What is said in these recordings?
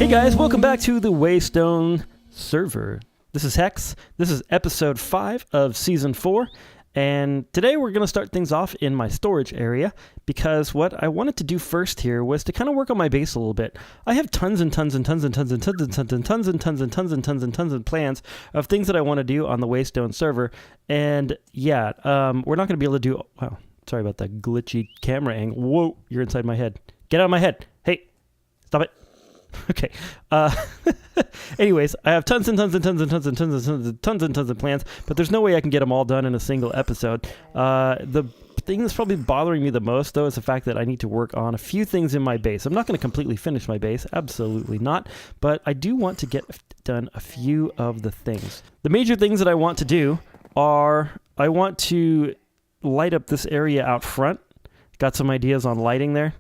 guys, welcome back to the Waystone server. This is Hex. This is episode 5 of season 4. And today we're going to start things off in my storage area because what I wanted to do first here was to kind of work on my base a little bit. I have tons and tons and tons and tons and tons and tons and tons and tons and tons and tons and tons of plans of things that I want to do on the Waystone server. And yeah, we're not going to be able to do... Wow, sorry about that glitchy camera angle. Whoa, you're inside my head. Get out of my head. Hey, stop it. Okay. Anyways, I have tons and tons and tons and tons and tons and tons and tons and tons of plans, but there's no way I can get them all done in a single episode. The thing that's probably bothering me the most, though, is the fact that I need to work on a few things in my base. I'm not going to completely finish my base, absolutely not, but I do want to get done a few of the things. The major things that I want to do are I want to light up this area out front. Got some ideas on lighting there.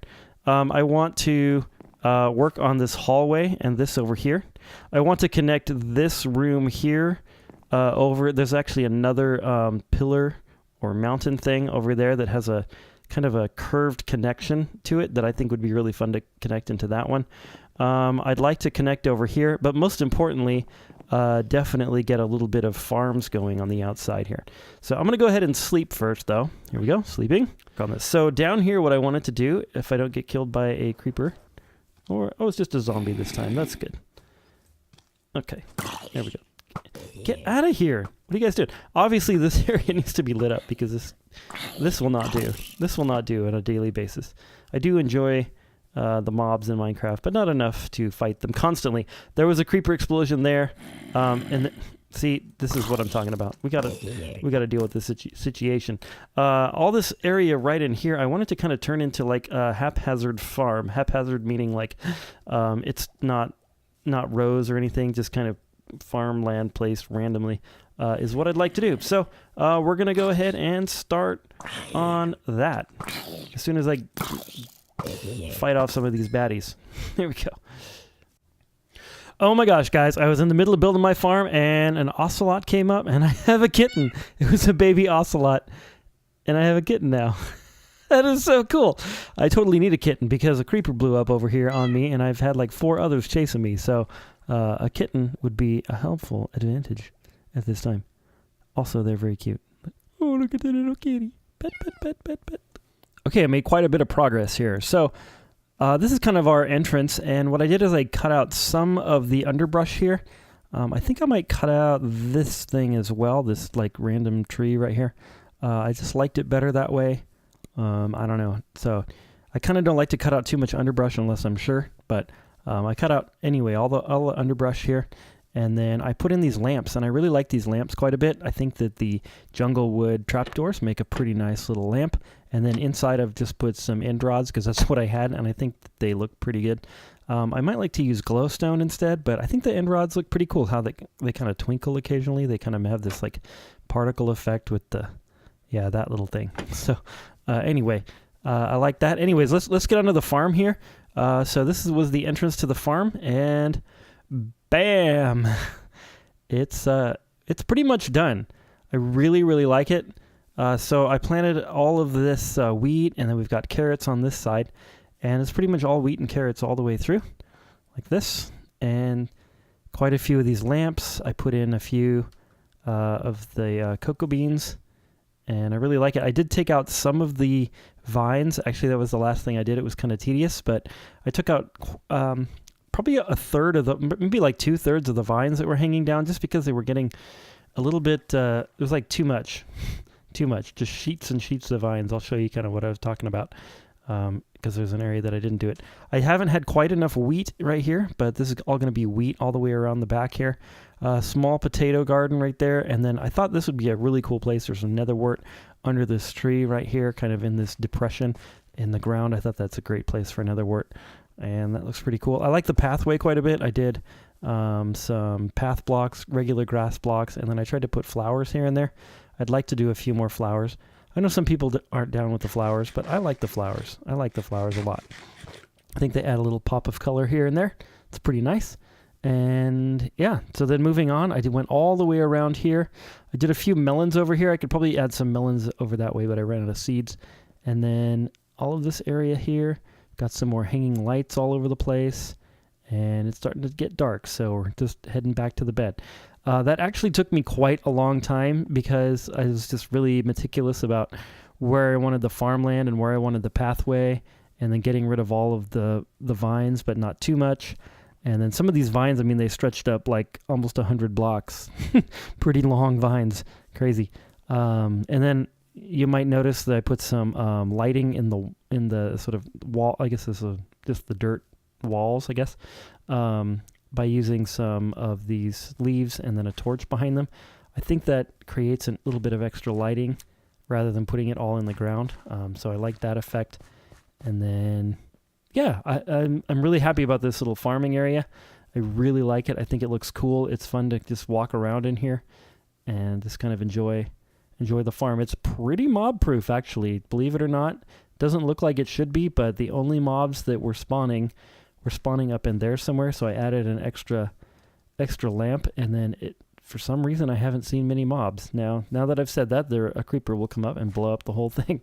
I want to work on this hallway and this over here. I want to connect this room here over. There's actually another pillar or mountain thing over there that has a kind of a curved connection to it that I think would be really fun to connect into that one. I'd like to connect over here, but most importantly, definitely get a little bit of farms going on the outside here. So I'm going to go ahead and sleep first, though. Here we go, sleeping. On this. So down here, what I wanted to do, if I don't get killed by a creeper, or, oh, it's just a zombie this time. That's good. Okay, there we go. Get out of here. What are you guys doing? Obviously, this area needs to be lit up because this will not do. This will not do on a daily basis. I do enjoy the mobs in Minecraft, but not enough to fight them constantly. There was a creeper explosion there, and see, this is what I'm talking about. We gotta deal with this situation. All this area right in here, I wanted to kind of turn into like a haphazard farm. Haphazard meaning like it's not rows or anything, just kind of farmland placed randomly is what I'd like to do. So we're gonna go ahead and start on that as soon as I fight off some of these baddies. Here we go. Oh my gosh, guys, I was in the middle of building my farm and an ocelot came up and I have a kitten. It was a baby ocelot and I have a kitten now. That is so cool. I totally need a kitten because a creeper blew up over here on me and I've had like 4 others chasing me. So a kitten would be a helpful advantage at this time. Also, they're very cute. Oh, look at that little kitty. Pet, pet, pet, pet, pet. Okay, I made quite a bit of progress here. So this is kind of our entrance, and what I did is I cut out some of the underbrush here. I think I might cut out this thing as well, this like random tree right here. I just liked it better that way. I don't know. So I kind of don't like to cut out too much underbrush unless I'm sure, but I cut out anyway all the underbrush here. And then I put in these lamps, and I really like these lamps quite a bit. I think that the jungle wood trapdoors make a pretty nice little lamp. And then inside I've just put some end rods because that's what I had, and I think that they look pretty good. I might like to use glowstone instead, but I think the end rods look pretty cool, how they kind of twinkle occasionally. They kind of have this like particle effect with the, yeah, that little thing. So anyway, I like that. Anyways, let's get onto the farm here. So this was the entrance to the farm, and bam! It's pretty much done. I really, really like it. So I planted all of this wheat, and then we've got carrots on this side, and it's pretty much all wheat and carrots all the way through, like this, and quite a few of these lamps. I put in a few of the cocoa beans, and I really like it. I did take out some of the vines. Actually, that was the last thing I did. It was kind of tedious, but I took out probably a third of the, maybe like 2/3 of the vines that were hanging down, just because they were getting a little bit, it was like too much. Too much, just sheets and sheets of vines. I'll show you kind of what I was talking about because there's an area that I didn't do it. I haven't had quite enough wheat right here, but this is all going to be wheat all the way around the back here. Small potato garden right there, and then I thought this would be a really cool place. There's some netherwort under this tree right here, kind of in this depression in the ground. I thought that's a great place for netherwort, and that looks pretty cool. I like the pathway quite a bit. I did some path blocks, regular grass blocks, and then I tried to put flowers here and there. I'd like to do a few more flowers. I know some people aren't down with the flowers, but I like the flowers. I like the flowers a lot. I think they add a little pop of color here and there. It's pretty nice. And yeah, so then moving on, I went all the way around here. I did a few melons over here. I could probably add some melons over that way, but I ran out of seeds. And then all of this area here, got some more hanging lights all over the place. and it's starting to get dark, so we're just heading back to the bed. That actually took me quite a long time because I was just really meticulous about where I wanted the farmland and where I wanted the pathway, and then getting rid of all of the vines, but not too much. And then some of these vines, I mean, they stretched up like almost 100 blocks. Pretty long vines. Crazy. And then you might notice that I put some lighting in the sort of wall. I guess this is just the dirt walls, I guess, by using some of these leaves and then a torch behind them. I think that creates a little bit of extra lighting rather than putting it all in the ground. So I like that effect. And then, yeah, I'm really happy about this little farming area. I really like it. I think it looks cool. It's fun to just walk around in here and just kind of enjoy the farm. It's pretty mob proof, actually, believe it or not. Doesn't look like it should be, but the only mobs that were spawning up in there somewhere. So I added an extra lamp, and then for some reason I haven't seen many mobs. Now that I've said that, a creeper will come up and blow up the whole thing.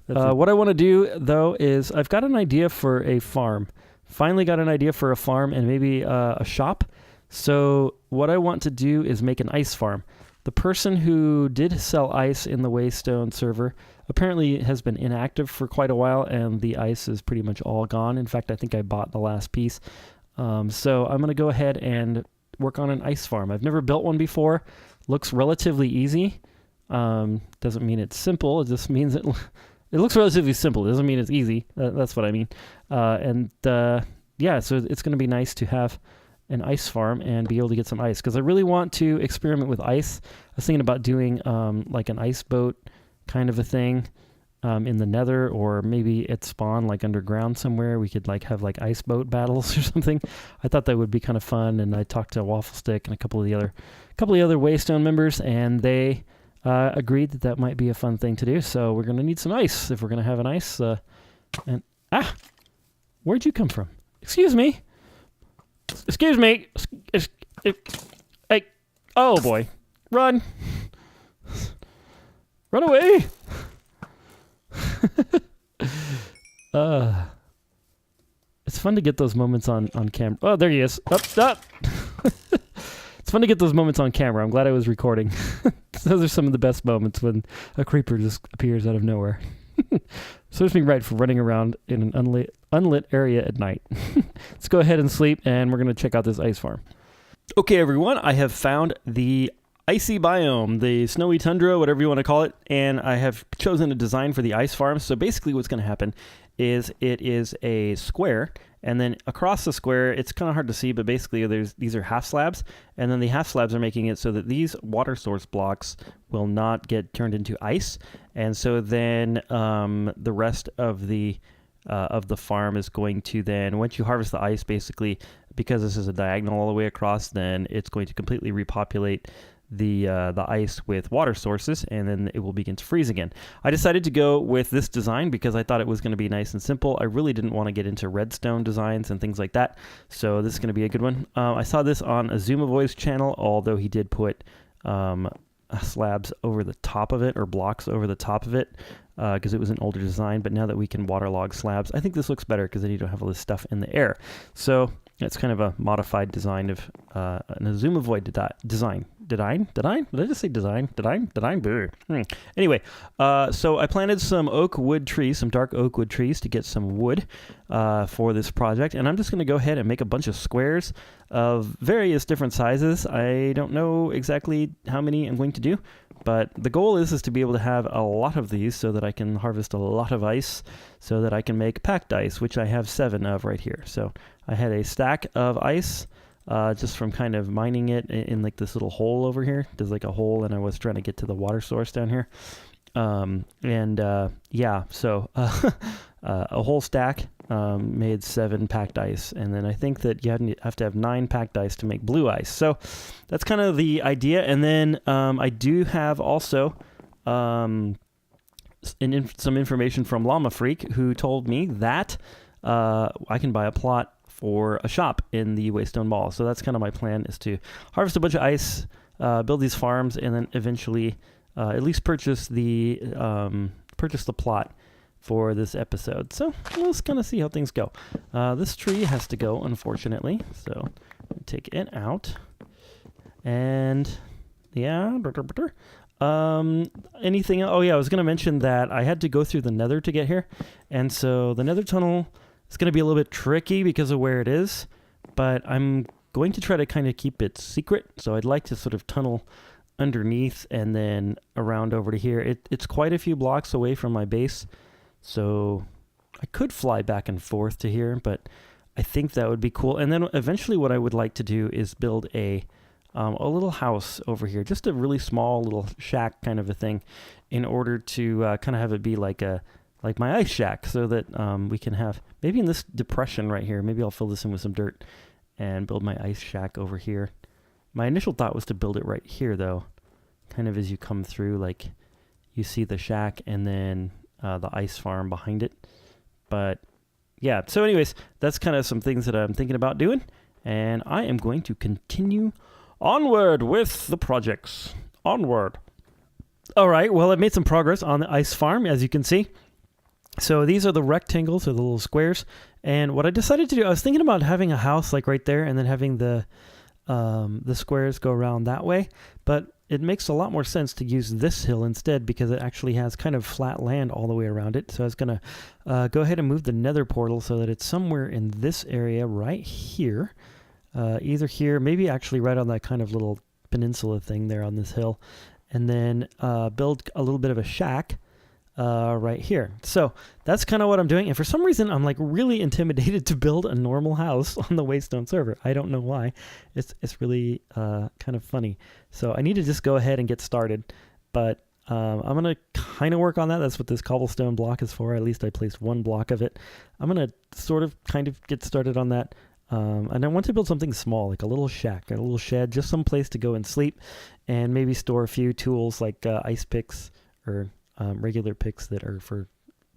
What I want to do though is I've got an idea for a farm. Finally got an idea for a farm and maybe a shop. So what I want to do is make an ice farm. The person who did sell ice in the Waystone server apparently has been inactive for quite a while, and the ice is pretty much all gone. In fact, I think I bought the last piece. So I'm going to go ahead and work on an ice farm. I've never built one before. Looks relatively easy. Doesn't mean it's simple. It just means it looks relatively simple. It doesn't mean it's easy. That's what I mean. Yeah, so it's going to be nice to have an ice farm and be able to get some ice, because I really want to experiment with ice. I was thinking about doing like an ice boat kind of a thing in the nether, or maybe at spawn, like underground somewhere. We could like have like ice boat battles or something. I thought that would be kind of fun, and I talked to Waffle Stick and a couple of the other Waystone members, and they agreed that might be a fun thing to do. So we're going to need some ice if we're going to have an ice. Where'd you come from? Excuse me. Hey, oh boy, run away. It's fun to get those moments on camera. Oh, there he is. Up. It's fun to get those moments on camera. I'm glad I was recording. Those are some of the best moments, when a creeper just appears out of nowhere. Serves me right for running around in an unlit area at night. Let's go ahead and sleep, and we're going to check out this ice farm. Okay, everyone, I have found the icy biome, the snowy tundra, whatever you want to call it, and I have chosen a design for the ice farm. So basically what's going to happen is it is a square, and then across the square, it's kind of hard to see, but basically these are half slabs, and then the half slabs are making it so that these water source blocks will not get turned into ice, and so then the rest of the farm is going to then, once you harvest the ice, basically, because this is a diagonal all the way across, then it's going to completely repopulate the ice with water sources, and then it will begin to freeze again. I decided to go with this design because I thought it was going to be nice and simple. I really didn't want to get into redstone designs and things like that, so this is going to be a good one. I saw this on Azumavoy's channel, although he did put slabs over the top of it, or blocks over the top of it, because it was an older design. But now that we can waterlog slabs, I think this looks better because then you don't have all this stuff in the air. So it's kind of a modified design of an Azumavoy design. Did I just say design? Anyway, so I planted some oak wood trees, some dark oak wood trees, to get some wood for this project. And I'm just going to go ahead and make a bunch of squares of various different sizes. I don't know exactly how many I'm going to do, but the goal is to be able to have a lot of these so that I can harvest a lot of ice, so that I can make packed ice, which I have 7 of right here. So I had a stack of ice just from kind of mining it in like this little hole over here. There's like a hole, and I was trying to get to the water source down here. Yeah, so a whole stack made 7 packed ice, and then I think that you have to have 9 packed ice to make blue ice. So that's kind of the idea. And then I do have also some information from Llama Freak, who told me that I can buy a plot for a shop in the Waystone Mall. So that's kind of my plan, is to harvest a bunch of ice, build these farms, and then eventually at least purchase the plot for this episode. So let's kind of see how things go. This tree has to go, unfortunately. So take it out. And yeah. Anything? Oh yeah, I was going to mention that I had to go through the nether to get here. And so the nether tunnel is going to be a little bit tricky because of where it is. But I'm going to try to kind of keep it secret. So I'd like to sort of tunnel underneath and then around over to here. It's quite a few blocks away from my base. So I could fly back and forth to here, but I think that would be cool. And then eventually what I would like to do is build a little house over here, just a really small little shack kind of a thing, in order to kind of have it be like my ice shack, so that we can have, maybe in this depression right here, maybe I'll fill this in with some dirt and build my ice shack over here. My initial thought was to build it right here though, kind of as you come through, like you see the shack and then the ice farm behind it. But yeah, so anyways, that's kind of some things that I'm thinking about doing, and I am going to continue onward with the projects. Onward. All right, well, I've made some progress on the ice farm, as you can see. So these are the rectangles, or the little squares. And what I decided to do, I was thinking about having a house like right there, and then having the squares go around that way. But it makes a lot more sense to use this hill instead, because it actually has kind of flat land all the way around it. So I was going to go ahead and move the nether portal so that it's somewhere in this area right here. Either here, maybe actually right on that kind of little peninsula thing there on this hill. And then build a little bit of a shack right here. So that's kind of what I'm doing. And for some reason, I'm like really intimidated to build a normal house on the Waystone server. I don't know why. It's really kind of funny. So I need to just go ahead and get started. But I'm going to kind of work on that. That's what this cobblestone block is for. At least I placed one block of it. I'm going to sort of kind of get started on that. And I want to build something small, like a little shack, a little shed, just some place to go and sleep, and maybe store a few tools like ice picks, or regular picks that are for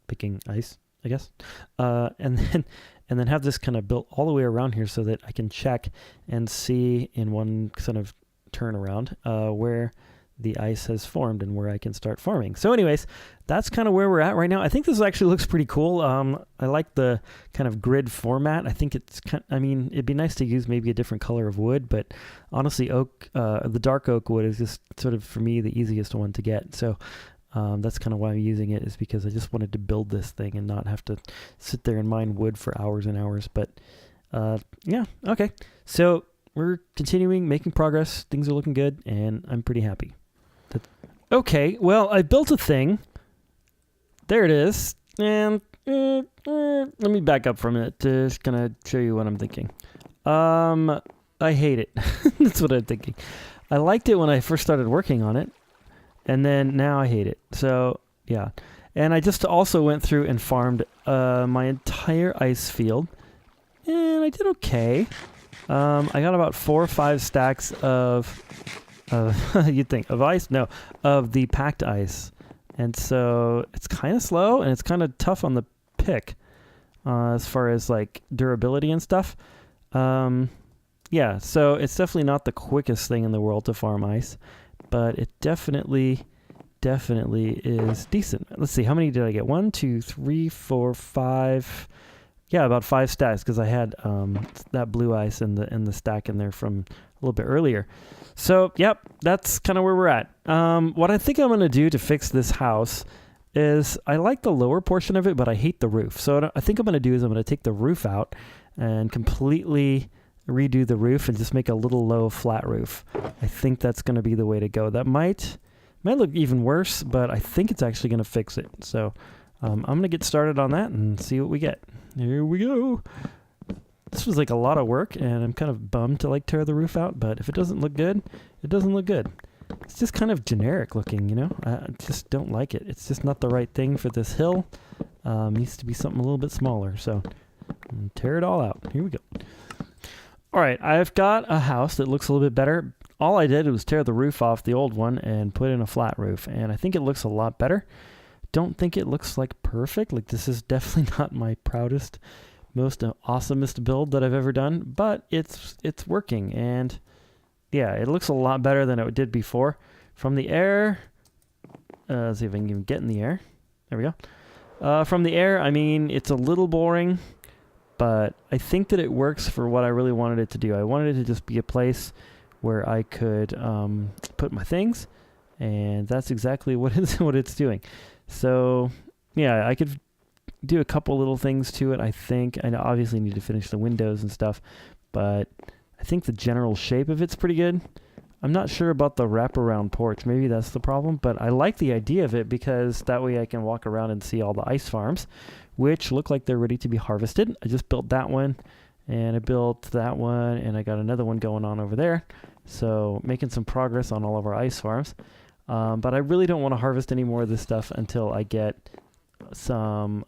picking ice, I guess. And then have this kind of built all the way around here so that I can check and see in one kind of turnaround where the ice has formed and where I can start farming. So anyways, that's kind of where we're at right now. I think this actually looks pretty cool. I like the kind of grid format. I think it's it'd be nice to use maybe a different color of wood, but honestly, oak, the dark oak wood is just sort of, for me, the easiest one to get. So that's kind of why I'm using it, is because I just wanted to build this thing and not have to sit there and mine wood for hours and hours. But yeah, okay. So we're continuing, making progress. Things are looking good, and I'm pretty happy. Okay, well, I built a thing. There it is. And let me back up for a minute to just kind of show you what I'm thinking. I hate it. That's what I'm thinking. I liked it when I first started working on it, and then now I hate it. So, yeah. And I just also went through and farmed my entire ice field, and I did okay. I got about 4 or 5 stacks of you'd think of ice? No, of the packed ice. And so it's kind of slow, and it's kind of tough on the pick as far as like durability and stuff. Yeah, so it's definitely not the quickest thing in the world to farm ice, but it definitely is decent. Let's see, how many did I get? 1, 2, 3, 4, 5. Yeah, about 5 stacks, because I had that blue ice and the stack in there from a little bit earlier. So, yep, that's kind of where we're at. What I think I'm going to do to fix this house is, I like the lower portion of it, but I hate the roof. So what I think I'm going to do is I'm going to take the roof out and completely redo the roof and just make a little low flat roof. I think that's going to be the way to go. That might look even worse, but I think it's actually going to fix it. So I'm going to get started on that and see what we get. Here we go. This was like a lot of work, and I'm kind of bummed to like tear the roof out, but if it doesn't look good, it doesn't look good. It's just kind of generic looking, you know? I just don't like it. It's just not the right thing for this hill. Needs to be something a little bit smaller, so tear it all out. Here we go. All right, I've got a house that looks a little bit better. All I did was tear the roof off the old one and put in a flat roof, and I think it looks a lot better. Don't think it looks like perfect. Like, this is definitely not my proudest, most awesomest build that I've ever done, but it's working, and yeah, it looks a lot better than it did before. From the air, let's see if I can even get in the air. There we go. From the air, I mean, it's a little boring, but I think that it works for what I really wanted it to do. I wanted it to just be a place where I could put my things, and that's exactly what it's doing. So, yeah, I could do a couple little things to it, I think. I obviously need to finish the windows and stuff, but I think the general shape of it's pretty good. I'm not sure about the wraparound porch. Maybe that's the problem, but I like the idea of it because that way I can walk around and see all the ice farms, which look like they're ready to be harvested. I just built that one, and I built that one, and I got another one going on over there. So making some progress on all of our ice farms. But I really don't want to harvest any more of this stuff until I get some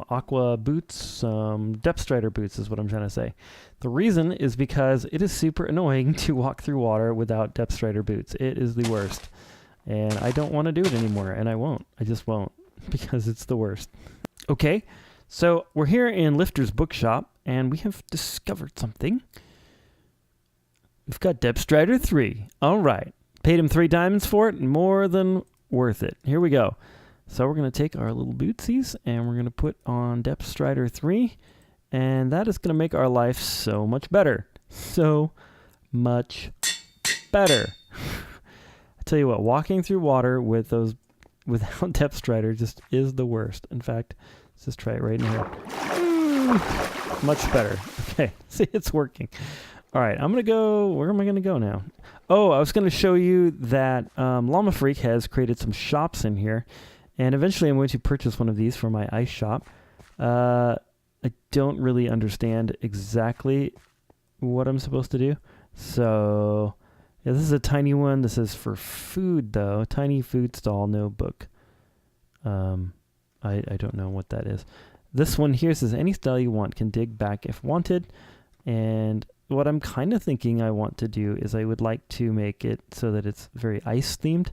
aqua boots, some depth strider boots is what I'm trying to say. The reason is because it is super annoying to walk through water without depth strider boots. It is the worst. And I don't want to do it anymore, and I won't. I just won't, because it's the worst. Okay, so we're here in Lifter's bookshop, and we have discovered something. We've got Depth Strider 3. All right. Paid him 3 diamonds for it, more than worth it. Here we go. So we're going to take our little bootsies, and we're going to put on Depth Strider 3, and that is going to make our life so much better. So much better. I tell you what, walking through water with those without Depth Strider just is the worst. In fact, let's just try it right now. Much better. Okay, see, it's working. All right, I'm going to go, where am I going to go now? Oh, I was going to show you that Llama Freak has created some shops in here. And eventually I'm going to purchase one of these for my ice shop. I don't really understand exactly what I'm supposed to do. So, yeah, this is a tiny one. This is for food, though. Tiny food stall, no book. I don't know what that is. This one here says, any style you want can dig back if wanted. And what I'm kind of thinking I want to do is I would like to make it so that it's very ice themed.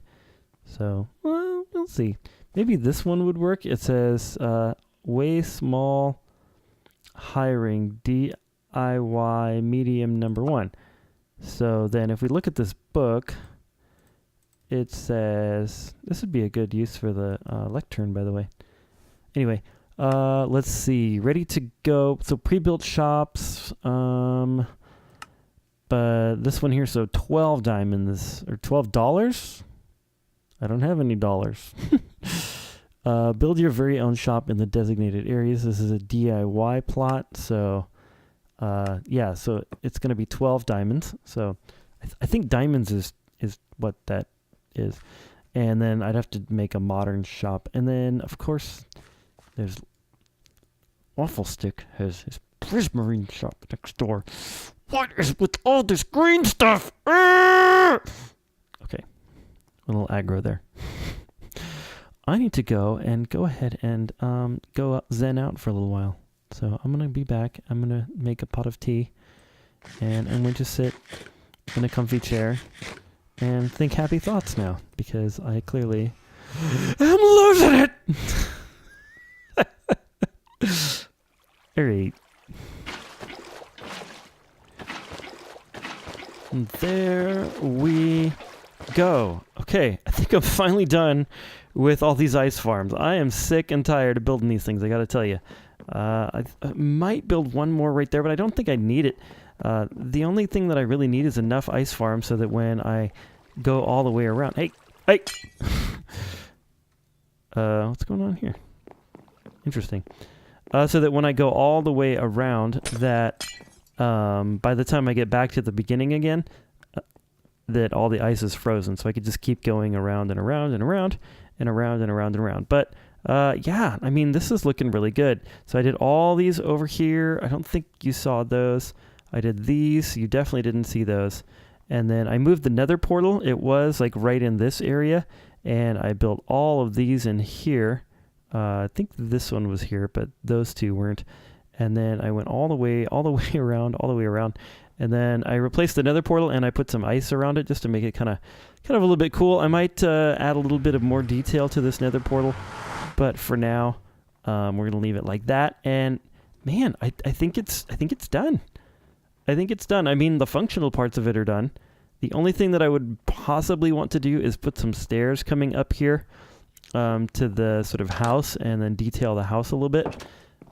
So, well, we'll see. Maybe this one would work. It says, way small hiring DIY medium number 1. So then if we look at this book, it says, this would be a good use for the lectern, by the way. Anyway, let's see, ready to go. So pre-built shops, but this one here, so 12 diamonds, or $12? I don't have any dollars. Build your very own shop in the designated areas. This is a DIY plot, so yeah, so it's going to be 12 diamonds. So I think diamonds is what that is. And then I'd have to make a modern shop. And then, of course, there's Waffle Stick has his Prismarine shop next door. What is with all this green stuff? Okay, a little aggro there. I need to go ahead and go zen out for a little while. So I'm going to be back. I'm going to make a pot of tea. And I'm going to sit in a comfy chair and think happy thoughts now. Because I clearly am losing it! Alright. And there we go. Okay, I think I'm finally done with all these ice farms. I am sick and tired of building these things, I gotta tell you. I might build one more right there, but I don't think I need it. The only thing that I really need is enough ice farms so that when I go all the way around... Hey! What's going on here? Interesting. So that when I go all the way around, that by the time I get back to the beginning again, that all the ice is frozen. So I could just keep going around and around and around and around and around and around. But yeah, I mean, this is looking really good. So I did all these over here. I don't think you saw those. I did these. You definitely didn't see those. And then I moved the nether portal. It was like right in this area. And I built all of these in here. I think this one was here, but those two weren't. And then I went all the way around. And then I replaced the nether portal and I put some ice around it just to make it kind of a little bit cool. I might add a little bit of more detail to this nether portal, but for now, we're gonna leave it like that. And man, I think it's done. I think it's done. I mean, the functional parts of it are done. The only thing that I would possibly want to do is put some stairs coming up here. to the sort of house and then detail the house a little bit.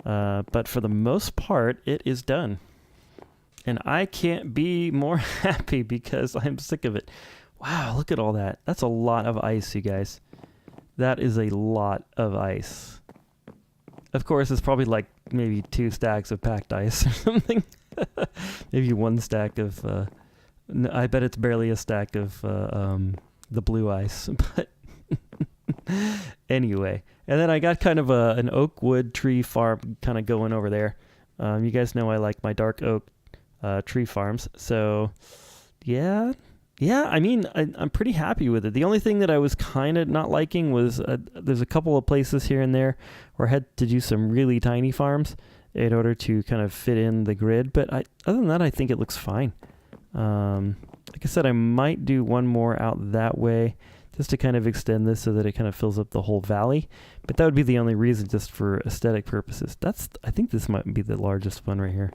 But for the most part, it is done. And I can't be more happy because I'm sick of it. Wow, look at all that. That's a lot of ice, you guys. That is a lot of ice. Of course, it's probably like maybe 2 stacks of packed ice or something. Maybe 1 stack of... I bet it's barely a stack of the blue ice. But anyway. And then I got kind of an oak wood tree farm kind of going over there. You guys know I like my dark oak tree farms. So, yeah, I mean, I'm pretty happy with it. The only thing that I was kind of not liking was there's a couple of places here and there where I had to do some really tiny farms in order to kind of fit in the grid. But other than that, I think it looks fine. Like I said, I might do one more out that way just to kind of extend this so that it kind of fills up the whole valley. But that would be the only reason, just for aesthetic purposes. I think this might be the largest one right here.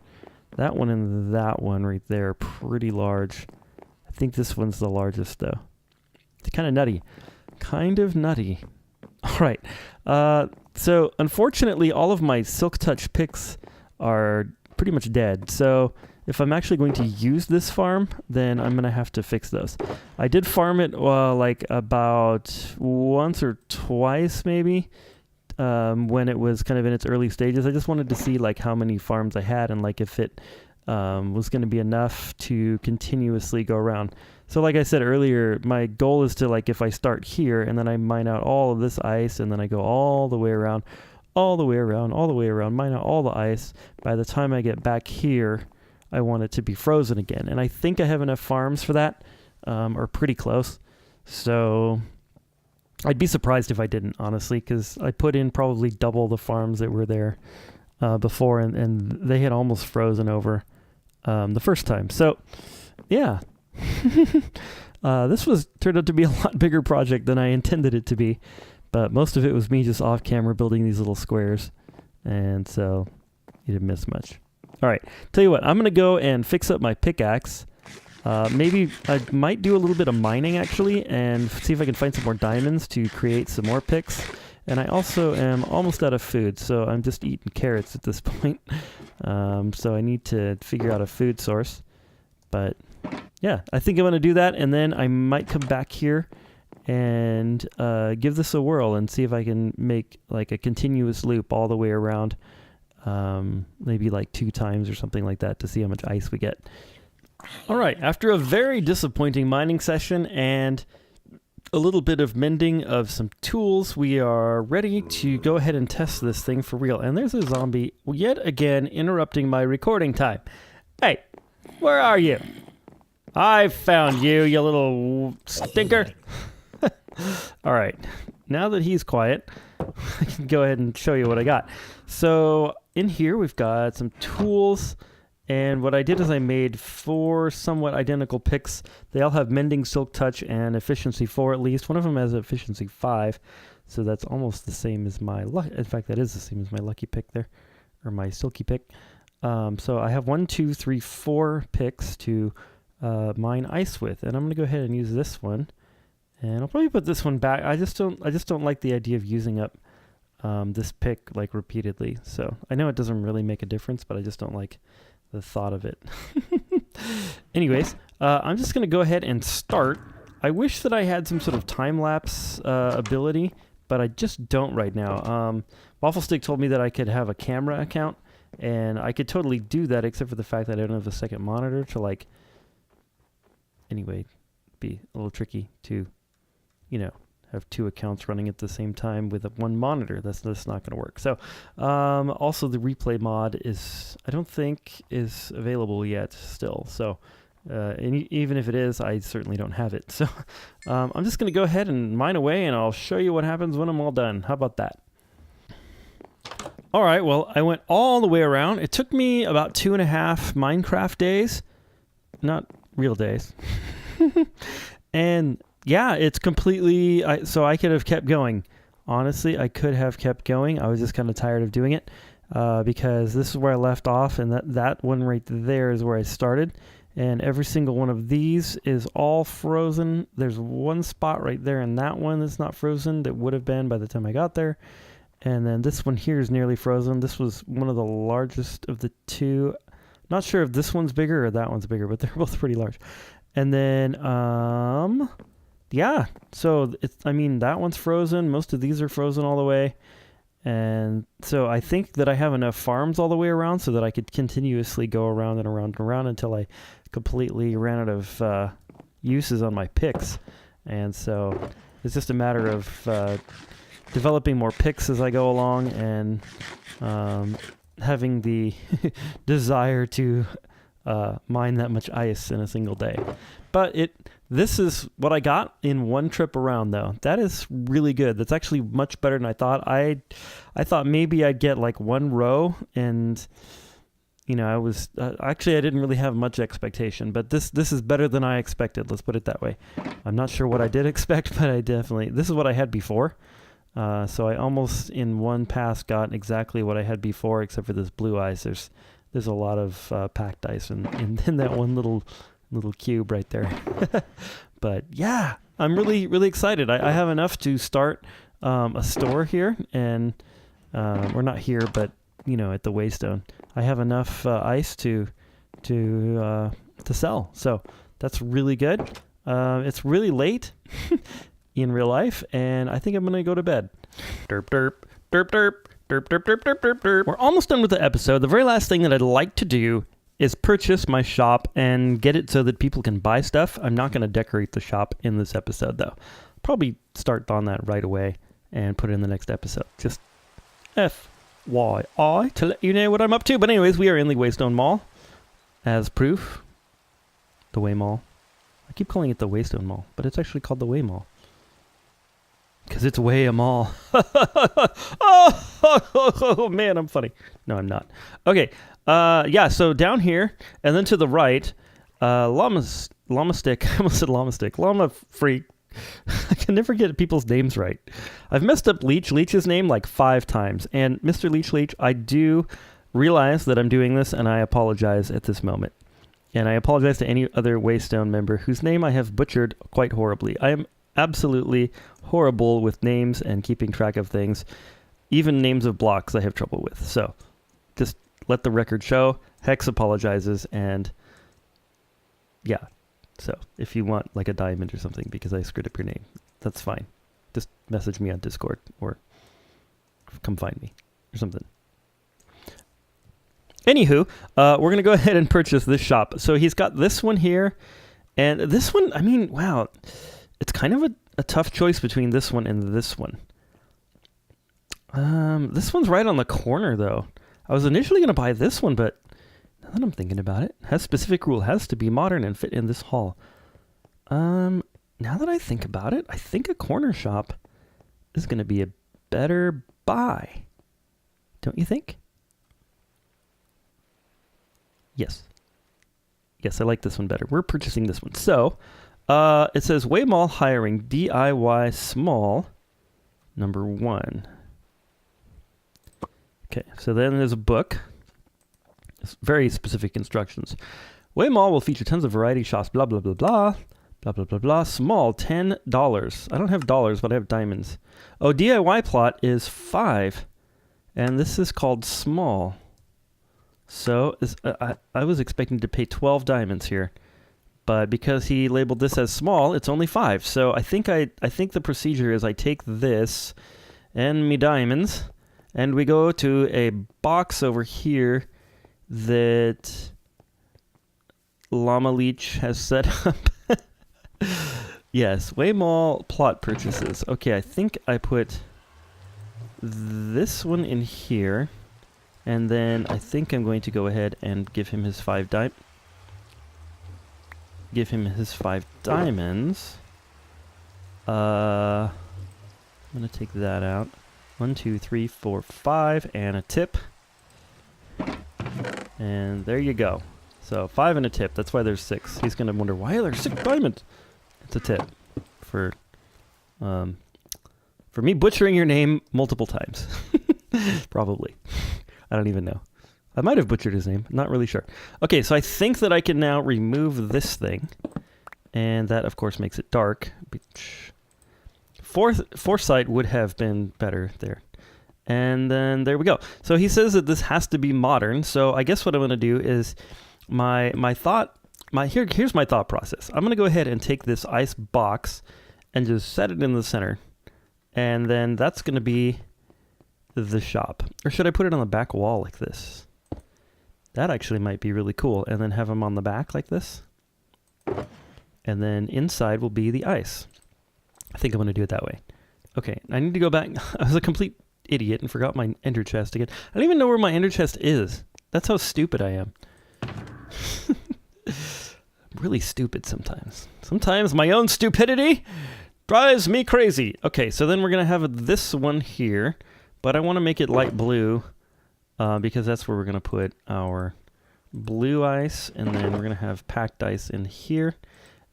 That one and that one right there are pretty large. I think this one's the largest though. It's kind of nutty. All right. So unfortunately, all of my Silk Touch picks are pretty much dead. So if I'm actually going to use this farm, then I'm going to have to fix those. I did farm it like about once or twice maybe when it was kind of in its early stages. I just wanted to see like how many farms I had and like if it was going to be enough to continuously go around. So like I said earlier, my goal is to, like, if I start here and then I mine out all of this ice and then I go all the way around, mine out all the ice. By the time I get back here, I want it to be frozen again. And I think I have enough farms for that, or pretty close. So I'd be surprised if I didn't, honestly, because I put in probably double the farms that were there before, and they had almost frozen over the first time. So, yeah. This turned out to be a lot bigger project than I intended it to be, but most of it was me just off camera building these little squares, and so you didn't miss much. All right, tell you what, I'm gonna go and fix up my pickaxe. Maybe I might do a little bit of mining actually, and see if I can find some more diamonds to create some more picks. And I also am almost out of food, so I'm just eating carrots at this point. So I need to figure out a food source. But yeah, I think I'm going to do that, and then I might come back here and give this a whirl and see if I can make like a continuous loop all the way around, maybe like 2 times or something like that, to see how much ice we get. All right, after a very disappointing mining session and a little bit of mending of some tools, we are ready to go ahead and test this thing for real. And there's a zombie yet again interrupting my recording time. Hey, where are you? I found you, you little stinker. All right, now that he's quiet, I can go ahead and show you what I got. So in here we've got some tools, and what I did is I made 4 somewhat identical picks. They all have Mending, Silk Touch, and Efficiency 4 at least. One of them has Efficiency 5, so that's almost the same as my in fact, that is the same as my lucky pick there, or my silky pick. So I have 1, 2, 3, 4 picks to mine ice with, and I'm going to go ahead and use this one. And I'll probably put this one back. I just don't like the idea of using up this pick like repeatedly. So I know it doesn't really make a difference, but I just don't like the thought of it. Anyways, I'm just going to go ahead and start. I wish that I had some sort of time-lapse ability, but I just don't right now. Wafflestick told me that I could have a camera account, and I could totally do that, except for the fact that I don't have a second monitor to, like, anyway, be a little tricky to, you know, have 2 accounts running at the same time with 1 monitor. That's not going to work. So, also the replay mod I don't think is available yet still. So, and even if it is, I certainly don't have it. So, I'm just going to go ahead and mine away, and I'll show you what happens when I'm all done. How about that? All right, well, I went all the way around. It took me about 2.5 Minecraft days. Not real days. And yeah, it's completely, so I could have kept going. Honestly, I could have kept going. I was just kind of tired of doing it because this is where I left off, and that one right there is where I started. And every single one of these is all frozen. There's one spot right there in that one that's not frozen that would have been by the time I got there. And then this one here is nearly frozen. This was one of the largest of the two. Not sure if this one's bigger or that one's bigger, but they're both pretty large. And then, yeah, so that one's frozen. Most of these are frozen all the way. And so I think that I have enough farms all the way around so that I could continuously go around and around and around until I completely ran out of uses on my picks. And so it's just a matter of developing more picks as I go along and having the desire to mine that much ice in a single day. But this is what I got in one trip around, though. That is really good. That's actually much better than I thought. I thought maybe I'd get like one row, and I was actually I didn't really have much expectation. But this is better than I expected. Let's put it that way. I'm not sure what I did expect, but this is what I had before. So I almost in one pass got exactly what I had before, except for this blue ice. There's a lot of packed ice in that one little cube right there. But yeah, I'm really, really excited. I have enough to start a store here, and we're not here, but at the Waystone, I have enough ice to sell. So that's really good. It's really late in real life, and I think I'm gonna go to bed. Derp derp derp derp derp derp derp derp derp derp. We're almost done with the episode. The very last thing that I'd like to do is purchase my shop and get it so that people can buy stuff. I'm not going to decorate the shop in this episode, though. Probably start on that right away and put it in the next episode. Just FYI to let you know what I'm up to. But anyways, we are in the Waystone Mall. As proof, the Way Mall. I keep calling it the Waystone Mall, but it's actually called the Way Mall. Because it's Way a Mall. Oh, man, I'm funny. No, I'm not. Okay. Yeah, so down here, and then to the right, Llama Stick. I almost said Llama Stick. Llama Freak. I can never get people's names right. I've messed up Leech's name like 5 times. And Mr. Leech, I do realize that I'm doing this, and I apologize at this moment. And I apologize to any other Waystone member whose name I have butchered quite horribly. I am absolutely horrible with names and keeping track of things. Even names of blocks I have trouble with. So just let the record show. Hex apologizes, and yeah. So if you want like a diamond or something because I screwed up your name, that's fine. Just message me on Discord or come find me or something. Anywho, we're going to go ahead and purchase this shop. So he's got this one here, and this one, I mean, wow. It's kind of a tough choice between this one and this one. This one's right on the corner, though. I was initially going to buy this one, but now that I'm thinking about it, has specific rule, has to be modern and fit in this hall. Now that I think about it, I think a corner shop is going to be a better buy. Don't you think? Yes. Yes, I like this one better. We're purchasing this one. So, it says Way Mall hiring DIY small number 1. Okay, so then there's a book. It's very specific instructions. Way Mall will feature tons of variety shops, blah, blah, blah, blah. Blah, blah, blah, blah. Small, $10. I don't have dollars, but I have diamonds. Oh, DIY plot is 5. And this is called small. So I was expecting to pay 12 diamonds here. But because he labeled this as small, it's only 5. So I think the procedure is I take this and me diamonds, and we go to a box over here that Llama Leech has set up. Yes, Way Mall plot purchases. Okay, I think I put this one in here, and then I think I'm going to go ahead and give him his 5 diamonds. Give him his 5 diamonds. I'm gonna take that out. 1, 2, 3, 4, 5, and a tip. And there you go. So 5 and a tip. That's why there's 6. He's gonna wonder why are there 6 diamonds. It's a tip for me butchering your name multiple times. Probably. I don't even know. I might have butchered his name. Not really sure. Okay, so I think that I can now remove this thing. And that, of course, makes it dark. Foresight would have been better there. And then there we go. So he says that this has to be modern. So I guess what I'm going to do is here's my thought process. I'm going to go ahead and take this ice box and just set it in the center. And then that's going to be the shop. Or should I put it on the back wall like this? That actually might be really cool. And then have them on the back like this. And then inside will be the ice. I think I'm going to do it that way. Okay, I need to go back. I was a complete idiot and forgot my ender chest again. I don't even know where my ender chest is. That's how stupid I am. I'm really stupid sometimes. Sometimes my own stupidity drives me crazy. Okay, so then we're going to have this one here. But I want to make it light blue. Because that's where we're going to put our blue ice, and then we're going to have packed ice in here.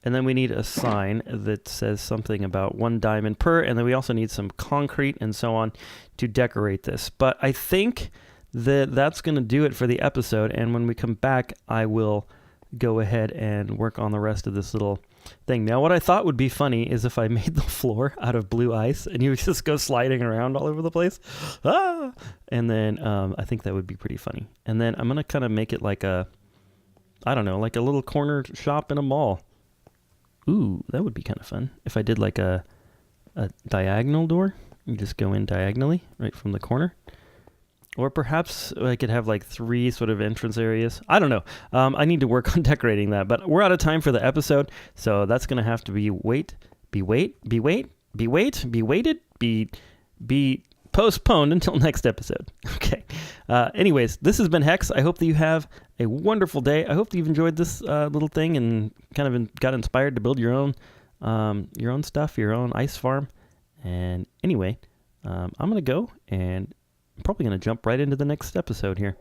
And then we need a sign that says something about 1 diamond per, and then we also need some concrete and so on to decorate this. But I think that that's going to do it for the episode, and when we come back, I will go ahead and work on the rest of this little thing. Now, what I thought would be funny is if I made the floor out of blue ice and you would just go sliding around all over the place. And then I think that would be pretty funny. And then I'm going to kind of make it like a, I don't know, like a little corner shop in a mall. Ooh, that would be kind of fun. If I did like a diagonal door, you just go in diagonally right from the corner. Or perhaps I could have like 3 sort of entrance areas. I don't know. I need to work on decorating that. But we're out of time for the episode. So that's going to have to be postponed until next episode. Okay. Anyways, this has been Hex. I hope that you have a wonderful day. I hope that you've enjoyed this little thing and kind of got inspired to build your own stuff, your own ice farm. And anyway, I'm going to go and I'm probably going to jump right into the next episode here.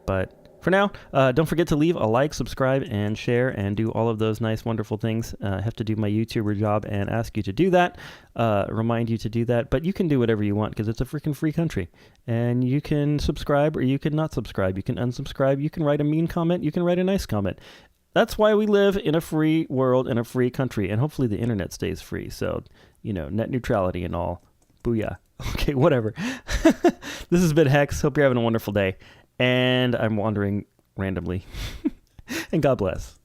But for now, don't forget to leave a like, subscribe, and share, and do all of those nice, wonderful things. I have to do my YouTuber job and ask you to do that, remind you to do that. But you can do whatever you want because it's a freaking free country. And you can subscribe or you can not subscribe. You can unsubscribe. You can write a mean comment. You can write a nice comment. That's why we live in a free world, in a free country. And hopefully the internet stays free. So, net neutrality and all. Booyah. Okay, whatever. This has been Hex. Hope you're having a wonderful day. And I'm wandering randomly. And God bless.